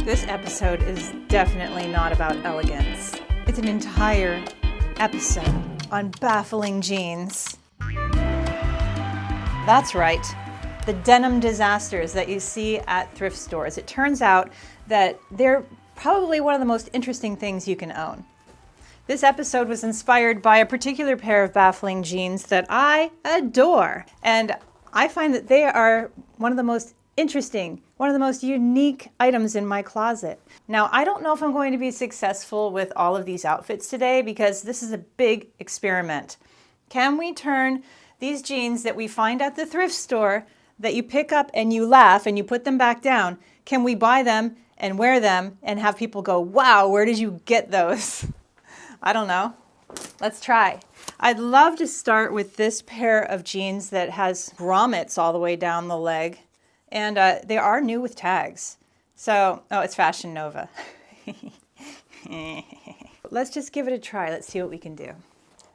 This episode is definitely not about elegance. It's an entire episode on baffling jeans. That's right, the denim disasters that you see at thrift stores. It turns out that they're probably one of the most interesting things you can own. This episode was inspired by a particular pair of baffling jeans that I adore. And I find that they are one of the most interesting, one of the most unique items in my closet. Now, I don't know if I'm going to be successful with all of these outfits today because this is a big experiment. Can we turn these jeans that we find at the thrift store that you pick up and you laugh and you put them back down, can we buy them and wear them and have people go, wow, where did you get those? I don't know. Let's try. I'd love to start with this pair of jeans that has grommets all the way down the leg. And they are new with tags. So, oh, it's Fashion Nova. Let's just give it a try. Let's see what we can do.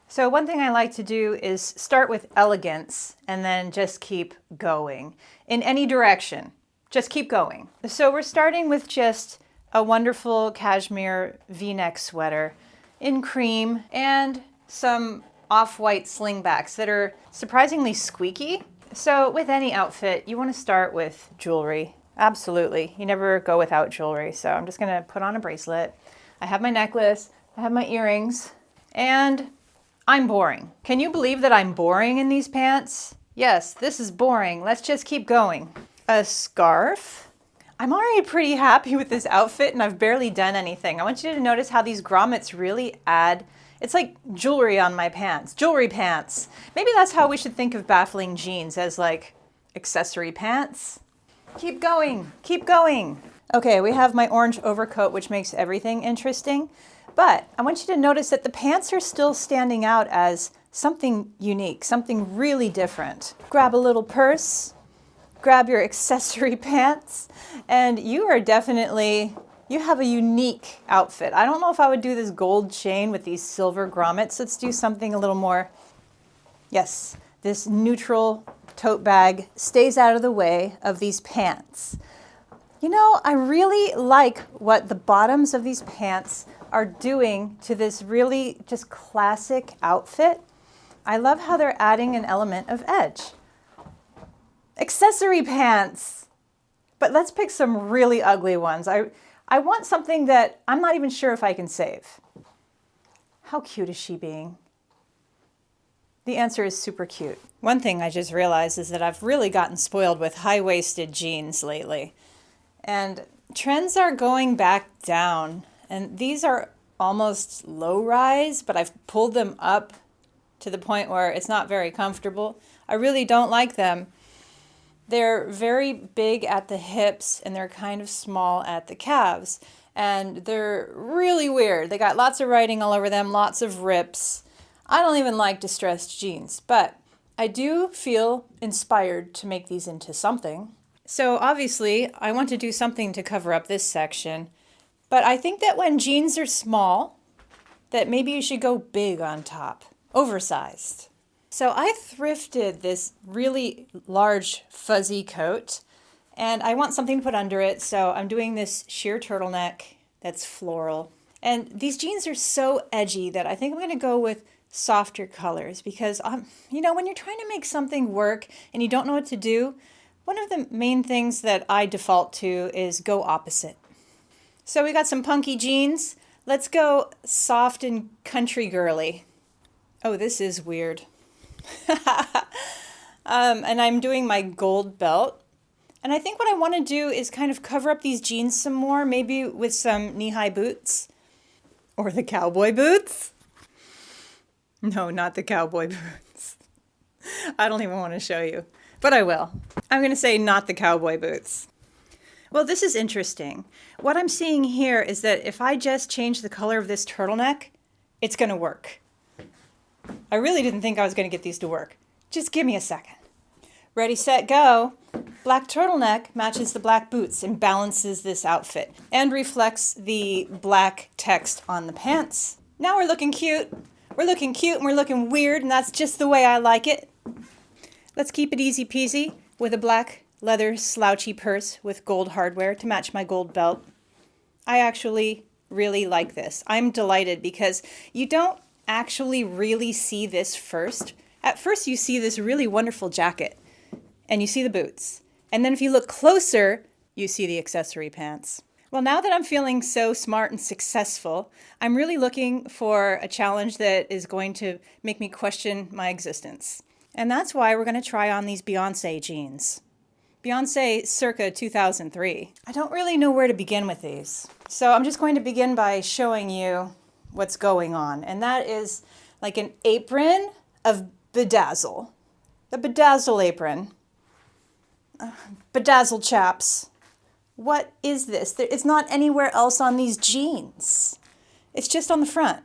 So one thing I like to do is start with elegance and then just keep going in any direction. Just keep going. So we're starting with just a wonderful cashmere V-neck sweater in cream and some off-white slingbacks that are surprisingly squeaky. So with any outfit, you want to start with jewelry. Absolutely. You never go without jewelry. So I'm just going to put on a bracelet. I have my necklace. I have my earrings. And I'm boring. Can you believe that I'm boring in these pants? Yes, this is boring. Let's just keep going. A scarf. I'm already pretty happy with this outfit and I've barely done anything. I want you to notice how these grommets really add. It's like jewelry on my pants, jewelry pants. Maybe that's how we should think of baffling jeans, as like accessory pants. Keep going, keep going. Okay, we have my orange overcoat, which makes everything interesting. But I want you to notice that the pants are still standing out as something unique, something really different. Grab a little purse, grab your accessory pants, and you have a unique outfit. I don't know if I would do this gold chain with these silver grommets. Let's do something a little more, yes, this neutral tote bag stays out of the way of these pants. You know, I really like what the bottoms of these pants are doing to this really just classic outfit. I love how they're adding an element of edge. Accessory pants. But let's pick some really ugly ones. I want something that I'm not even sure if I can save. How cute is she being? The answer is super cute. One thing I just realized is that I've really gotten spoiled with high-waisted jeans lately. And trends are going back down. And these are almost low-rise, but I've pulled them up to the point where it's not very comfortable. I really don't like them. They're very big at the hips and they're kind of small at the calves. And they're really weird. They got lots of writing all over them, lots of rips. I don't even like distressed jeans, but I do feel inspired to make these into something. So obviously, I want to do something to cover up this section. But I think that when jeans are small, that maybe you should go big on top, oversized. So I thrifted this really large fuzzy coat and I want something to put under it. So I'm doing this sheer turtleneck that's floral. And these jeans are so edgy that I think I'm going to go with softer colors because, you know, when you're trying to make something work and you don't know what to do, one of the main things that I default to is go opposite. So we got some punky jeans. Let's go soft and country girly. Oh, this is weird. And I'm doing my gold belt. And I think what I want to do is kind of cover up these jeans some more, maybe with some knee-high boots. Or the cowboy boots. No, not the cowboy boots. I don't even want to show you, but I will. I'm going to say not the cowboy boots. Well, this is interesting. What I'm seeing here is that if I just change the color of this turtleneck, it's going to work. I really didn't think I was going to get these to work. Just give me a second. Ready, set, go. Black turtleneck matches the black boots and balances this outfit and reflects the black text on the pants. Now we're looking cute. We're looking cute and we're looking weird, and that's just the way I like it. Let's keep it easy peasy with a black leather slouchy purse with gold hardware to match my gold belt. I actually really like this. I'm delighted because you don't actually really see this first. At first you see this really wonderful jacket and you see the boots. And then if you look closer, you see the accessory pants. Well, now that I'm feeling so smart and successful, I'm really looking for a challenge that is going to make me question my existence. And that's why we're going to try on these Beyonce jeans. Beyonce circa 2003. I don't really know where to begin with these. So I'm just going to begin by showing you what's going on. And that is like an apron of Bedazzle. The Bedazzle apron. Bedazzled chaps. What is this? It's not anywhere else on these jeans. It's just on the front.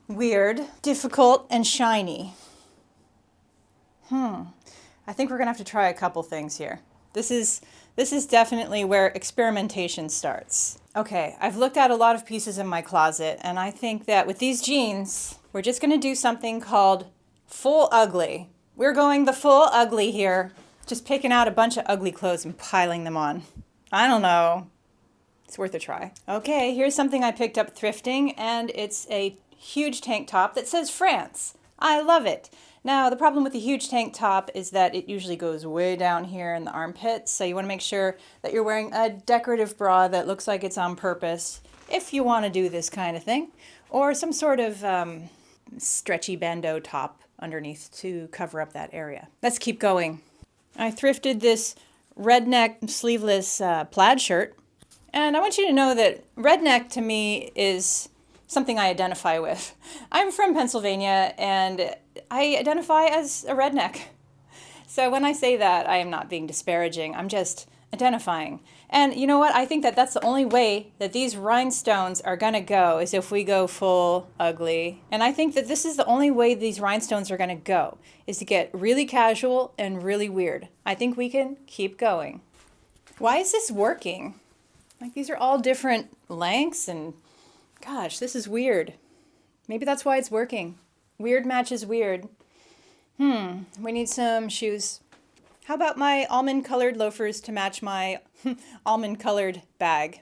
Weird, difficult, and shiny. I think we're gonna have to try a couple things here. This is definitely where experimentation starts. Okay, I've looked at a lot of pieces in my closet, and I think that with these jeans, we're just gonna do something called full ugly. We're going the full ugly here. Just picking out a bunch of ugly clothes and piling them on. I don't know. It's worth a try. Okay, here's something I picked up thrifting, and it's a huge tank top that says France. I love it. Now, the problem with the huge tank top is that it usually goes way down here in the armpits, so you want to make sure that you're wearing a decorative bra that looks like it's on purpose if you want to do this kind of thing, or some sort of stretchy bandeau top underneath to cover up that area. Let's keep going. I thrifted this redneck sleeveless plaid shirt, and I want you to know that redneck to me is something I identify with. I'm from Pennsylvania, and I identify as a redneck. So when I say that, I am not being disparaging. I'm just identifying. And you know what? I think that that's the only way that these rhinestones are going to go is if we go full ugly. And I think that this is the only way these rhinestones are going to go, is to get really casual and really weird. I think we can keep going. Why is this working? Like, these are all different lengths, and gosh, this is weird. Maybe that's why it's working. Weird matches weird. We need some shoes. How about my almond-colored loafers to match my almond-colored bag?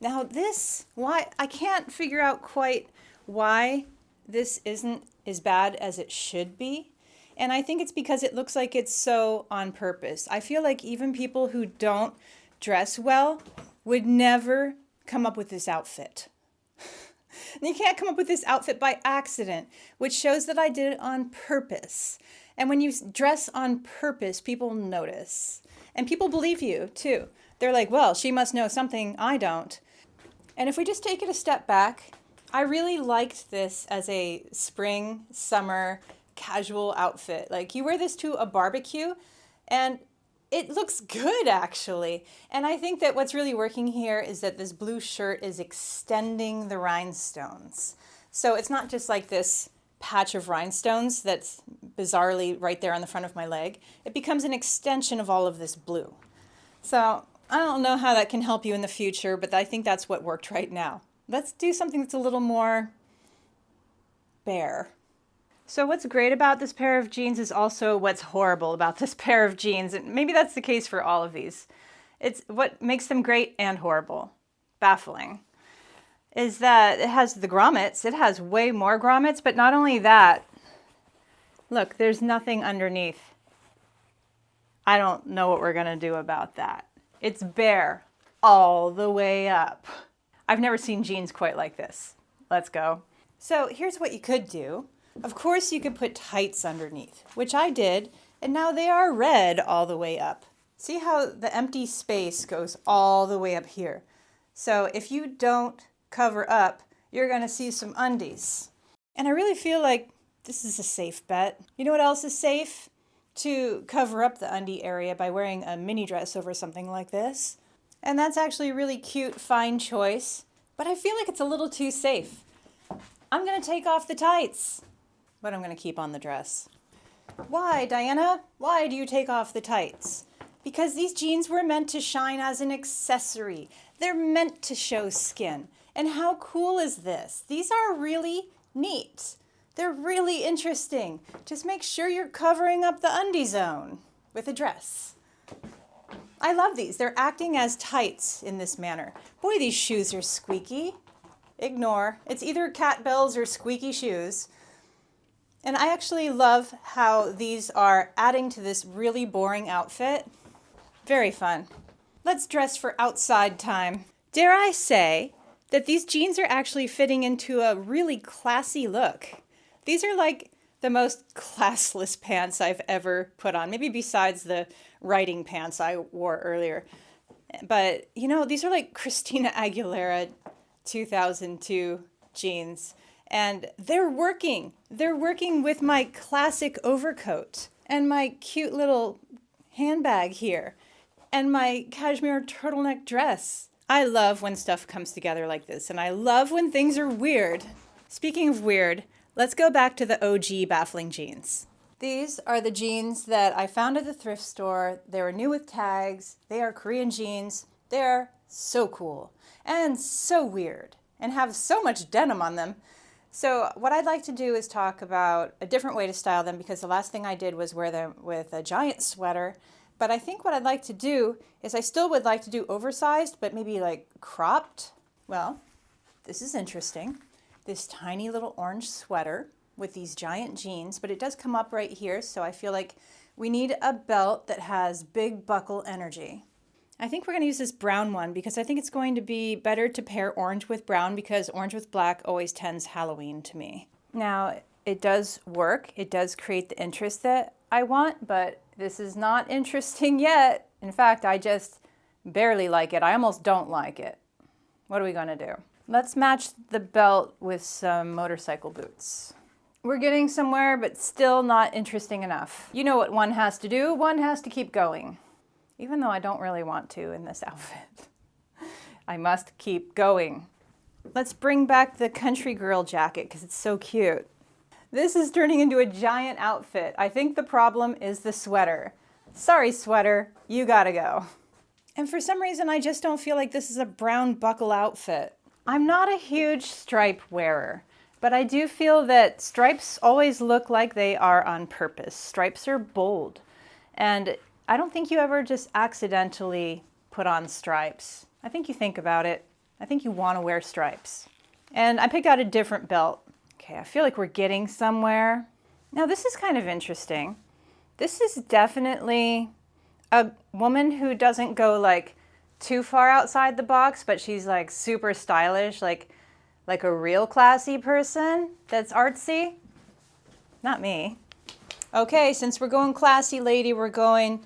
Now this, why, I can't figure out quite why this isn't as bad as it should be. And I think it's because it looks like it's so on purpose. I feel like even people who don't dress well would never come up with this outfit. You can't come up with this outfit by accident, which shows that I did it on purpose. And when you dress on purpose, people notice. And people believe you, too. They're like, well, she must know something I don't. And if we just take it a step back, I really liked this as a spring, summer, casual outfit. Like, you wear this to a barbecue, and it looks good, actually. And I think that what's really working here is that this blue shirt is extending the rhinestones. So it's not just like this patch of rhinestones that's bizarrely right there on the front of my leg. It becomes an extension of all of this blue. So I don't know how that can help you in the future, but I think that's what worked right now. Let's do something that's a little more bare. So what's great about this pair of jeans is also what's horrible about this pair of jeans. And maybe that's the case for all of these. It's what makes them great and horrible, baffling, is that it has the grommets. It has way more grommets, but not only that, look, there's nothing underneath. I don't know what we're gonna do about that. It's bare all the way up. I've never seen jeans quite like this. Let's go. So here's what you could do. Of course, you could put tights underneath, which I did, and now they are red all the way up. See how the empty space goes all the way up here. So if you don't cover up, you're going to see some undies. And I really feel like this is a safe bet. You know what else is safe? To cover up the undie area by wearing a mini dress over something like this. And that's actually a really cute, fine choice, but I feel like it's a little too safe. I'm going to take off the tights, but I'm going to keep on the dress. Why, Diana? Why do you take off the tights? Because these jeans were meant to shine as an accessory. They're meant to show skin. And how cool is this? These are really neat. They're really interesting. Just make sure you're covering up the undie zone with a dress. I love these. They're acting as tights in this manner. Boy, these shoes are squeaky. Ignore. It's either cat bells or squeaky shoes. And I actually love how these are adding to this really boring outfit. Very fun. Let's dress for outside time. Dare I say that these jeans are actually fitting into a really classy look. These are like the most classless pants I've ever put on, maybe besides the riding pants I wore earlier. But, you know, these are like Christina Aguilera 2002 jeans. And they're working. They're working with my classic overcoat and my cute little handbag here and my cashmere turtleneck dress. I love when stuff comes together like this, and I love when things are weird. Speaking of weird, let's go back to the OG baffling jeans. These are the jeans that I found at the thrift store. They were new with tags. They are Korean jeans. They're so cool and so weird and have so much denim on them. So what I'd like to do is talk about a different way to style them, because the last thing I did was wear them with a giant sweater. But I think what I'd like to do is I still would like to do oversized, but maybe like cropped. Well, this is interesting. This tiny little orange sweater with these giant jeans, but it does come up right here. So I feel like we need a belt that has big buckle energy. I think we're going to use this brown one because I think it's going to be better to pair orange with brown, because orange with black always tends Halloween to me. Now, it does work. It does create the interest that I want, but this is not interesting yet. In fact, I just barely like it. I almost don't like it. What are we going to do? Let's match the belt with some motorcycle boots. We're getting somewhere, but still not interesting enough. You know what one has to do? One has to keep going. Even though I don't really want to in this outfit. I must keep going. Let's bring back the country girl jacket because it's so cute. This is turning into a giant outfit. I think the problem is the sweater. Sorry, sweater, you gotta go. And for some reason, I just don't feel like this is a brown buckle outfit. I'm not a huge stripe wearer, but I do feel that stripes always look like they are on purpose. Stripes are bold. And I don't think you ever just accidentally put on stripes. I think you think about it. I think you want to wear stripes. And I picked out a different belt. Okay, I feel like we're getting somewhere. Now this is kind of interesting. This is definitely a woman who doesn't go like too far outside the box, but she's like super stylish, like a real classy person that's artsy. Not me. Okay, since we're going classy lady, we're going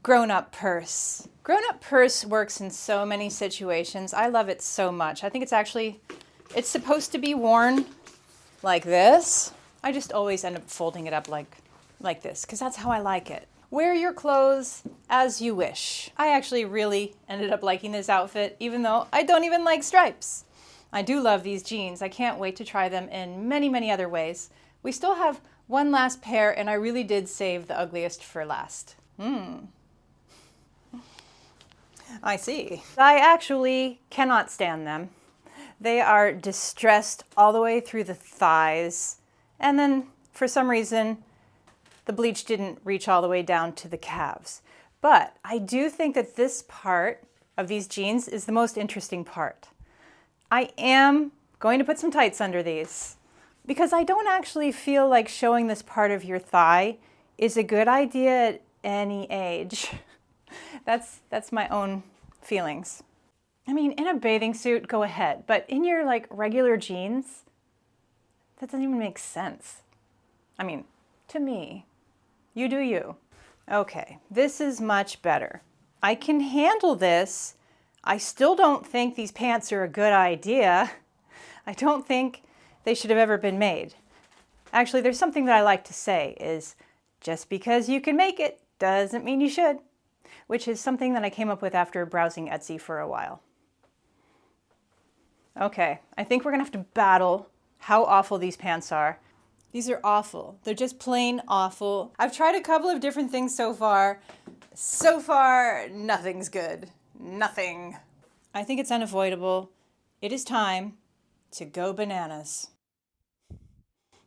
grown-up purse. Grown-up purse works in so many situations. I love it so much. I think it's supposed to be worn like this. I just always end up folding it up like this, because that's how I like it. Wear your clothes as you wish. I actually really ended up liking this outfit, even though I don't even like stripes. I do love these jeans. I can't wait to try them in many, many other ways. We still have one last pair, and I really did save the ugliest for last. I see. I actually cannot stand them. They are distressed all the way through the thighs. And then for some reason, the bleach didn't reach all the way down to the calves. But I do think that this part of these jeans is the most interesting part. I am going to put some tights under these because I don't actually feel like showing this part of your thigh is a good idea at any age. That's my own feelings. I mean, in a bathing suit, go ahead, but in your like regular jeans, that doesn't even make sense. I mean, to me, you do you. Okay, this is much better. I can handle this. I still don't think these pants are a good idea. I don't think they should have ever been made. Actually, there's something that I like to say is just because you can make it doesn't mean you should, which is something that I came up with after browsing Etsy for a while. Okay, I think we're gonna have to battle how awful these pants are. These are awful. They're just plain awful. I've tried a couple of different things so far. So far, nothing's good. Nothing. I think it's unavoidable. It is time to go bananas.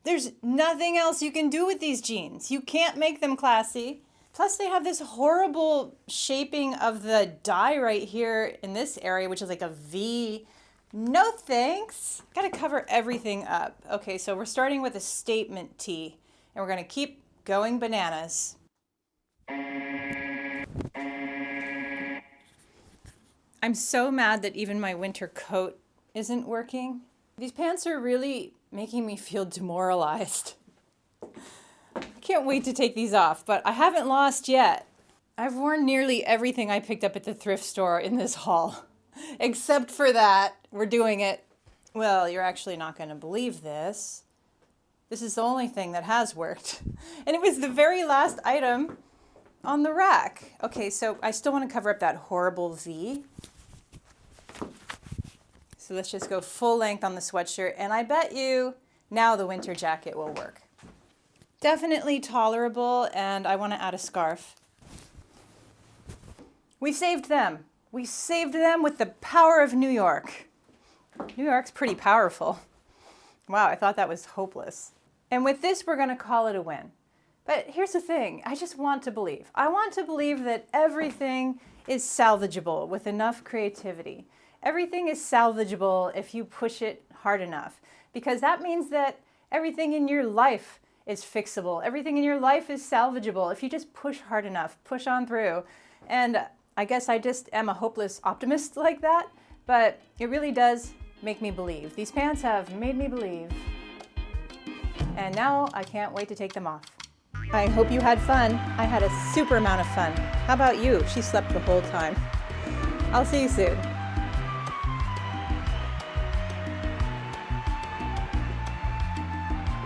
There's nothing else you can do with these jeans. You can't make them classy. Plus they have this horrible shaping of the die right here in this area, which is like a V. No thanks. Gotta cover everything up. Okay, so we're starting with a statement tee, and we're gonna keep going bananas. I'm so mad that even my winter coat isn't working. These pants are really making me feel demoralized. I can't wait to take these off, but I haven't lost yet. I've worn nearly everything I picked up at the thrift store in this haul. Except for that, we're doing it. Well, you're actually not going to believe this. This is the only thing that has worked. And it was the very last item on the rack. Okay, so I still want to cover up that horrible V. So let's just go full length on the sweatshirt, and I bet you now the winter jacket will work. Definitely tolerable, and I want to add a scarf. We saved them. We saved them with the power of New York. New York's pretty powerful. Wow, I thought that was hopeless. And with this, we're going to call it a win. But here's the thing, I just want to believe. I want to believe that everything is salvageable with enough creativity. Everything is salvageable if you push it hard enough, because that means that everything in your life is fixable. Everything in your life is salvageable if you just push hard enough, push on through. And I guess I just am a hopeless optimist like that, but it really does make me believe. These pants have made me believe. And now I can't wait to take them off. I hope you had fun. I had a super amount of fun. How about you? She slept the whole time. I'll see you soon.